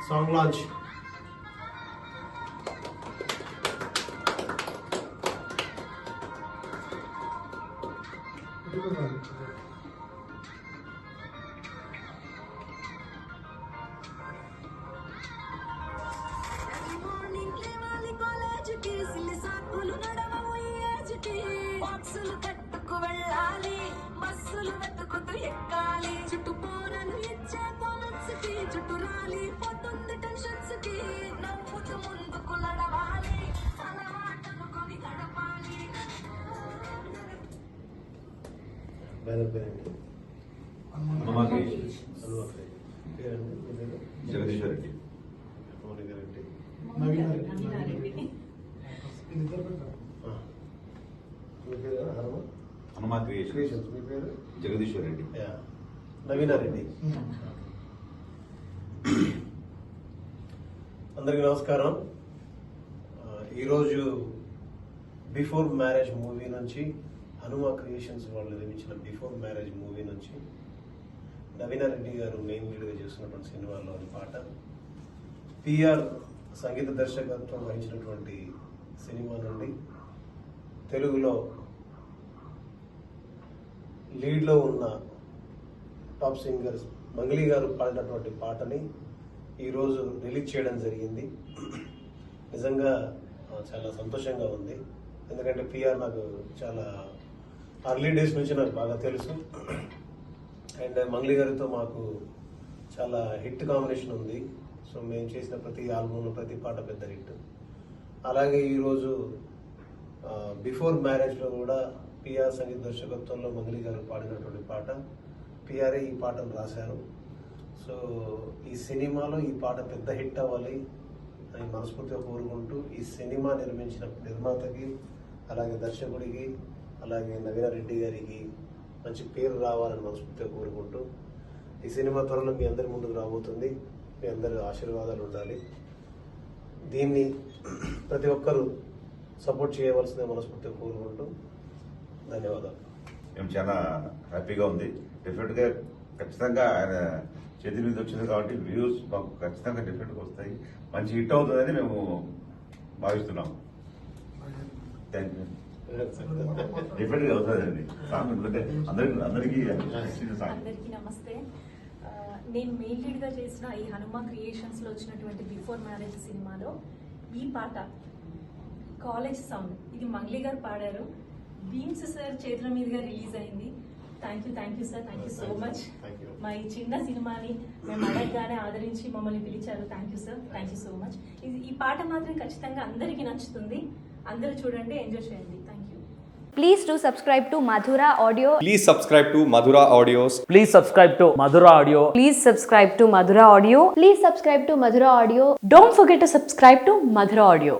Song launch. బాక్సులు కట్టుకు వెళ్ళాలి, బస్సులు వెతుకుతూ ఎక్కాలి, చుట్టూ పోరలు ఇచ్చే బోనస్ కి చుట్టూ రాలి పోతుంది టెన్షన్స్ కి, నవ్వుతూ ముందుకు నడవాలి, అలవాటును కొని గడపాలి. జగదీశ్వర్ రెడ్డి, హనుమా క్రియేషన్స్. మీ పేరు జగదీశ్వర్ రెడ్డి, నవీనారెడ్డి. అందరికీ నమస్కారం. ఈరోజు బిఫోర్ మ్యారేజ్ మూవీ నుంచి, హనుమా క్రియేషన్స్ వాళ్ళు నిర్మించిన బిఫోర్ మ్యారేజ్ మూవీ నుంచి నవీనారెడ్డి గారు మెయిన్ లీడ్గా చేస్తున్నటువంటి సినిమాలోని పాట, పిఆర్ సంగీత దర్శకత్వం వహించినటువంటి సినిమా నుండి తెలుగులో లీడ్లో ఉన్న టాప్ సింగర్స్ మంగ్లీ గారు పాడినటువంటి పాటని ఈరోజు రిలీజ్ చేయడం జరిగింది. నిజంగా చాలా సంతోషంగా ఉంది. ఎందుకంటే పిఆర్ నాకు చాలా అర్లీ డేస్ నుంచి నాకు బాగా తెలుసు. అండ్ మంగ్లీ గారితో మాకు చాలా హిట్ కాంబినేషన్ ఉంది. సో మేము చేసిన ప్రతి ఆల్బమ్లో ప్రతి పాట పెద్ద హిట్. అలాగే ఈరోజు బిఫోర్ మ్యారేజ్లో కూడా పిఆర్ సంగీత దర్శకత్వంలో మంగ్లీ గారు పాడినటువంటి పాట, పిఆర్ఏ ఈ పాటను రాశారు. సో ఈ సినిమాలో ఈ పాట పెద్ద హిట్ అవ్వాలి అని మనస్ఫూర్తిగా కోరుకుంటూ, ఈ సినిమా నిర్మించిన నిర్మాతకి, అలాగే దర్శకుడికి, అలాగే నవీనారెడ్డి గారికి మంచి పేరు రావాలని మనస్ఫూర్తిగా కోరుకుంటూ, ఈ సినిమా త్వరలో మీ అందరి ముందుకు రాబోతుంది. మీ అందరి ఆశీర్వాదాలు ఉండాలి. దీన్ని ప్రతి ఒక్కరూ సపోర్ట్ చేయవలసిందే మనస్ఫూర్తిగా కోరుకుంటూ ధన్యవాదాలు. మేము చాలా హ్యాపీగా ఉంది. డెఫినెట్గా ఖచ్చితంగా ఆయన చేతి మీద వచ్చింది కాబట్టి వ్యూస్ మాకు ఖచ్చితంగా డెఫినెట్గా వస్తాయి. మంచి హిట్ అవుతుందని మేము భావిస్తున్నాం. Thank you. డెఫినెట్గా అవుతుందండి. సాంగ్ ఎందుకంటే అందరికీ నమస్తే. నేను మెయిన్ లీడ్గా చేసిన ఈ హనుమా క్రియేషన్స్లో వచ్చినటువంటి బిఫోర్ మ్యారేజ్ సినిమాలో ఈ పాట కాలేజ్ సాంగ్, ఇది మంగ్లీ గారు పాడారు. బీమ్స్ సార్ చేతుల మీదుగా రిలీజ్ అయింది. Thank you sir, thank you so much. మా ఈ చిన్న సినిమాని మేము అడగగానే ఆదరించి మమ్మల్ని పిలిచారు. Thank you sir, thank you so much. ఈ పాట మాత్రం ఖచ్చితంగా అందరికీ నచ్చుతుంది. అందరూ చూడండి, ఎంజాయ్ చేయండి. Thank you. Please do subscribe to Madhura Audio. Please subscribe to Madhura Audios. Please subscribe to Madhura Audio. Please subscribe to Madhura Audio. Please subscribe to Madhura Audio. Don't forget to subscribe to Madhura Audio.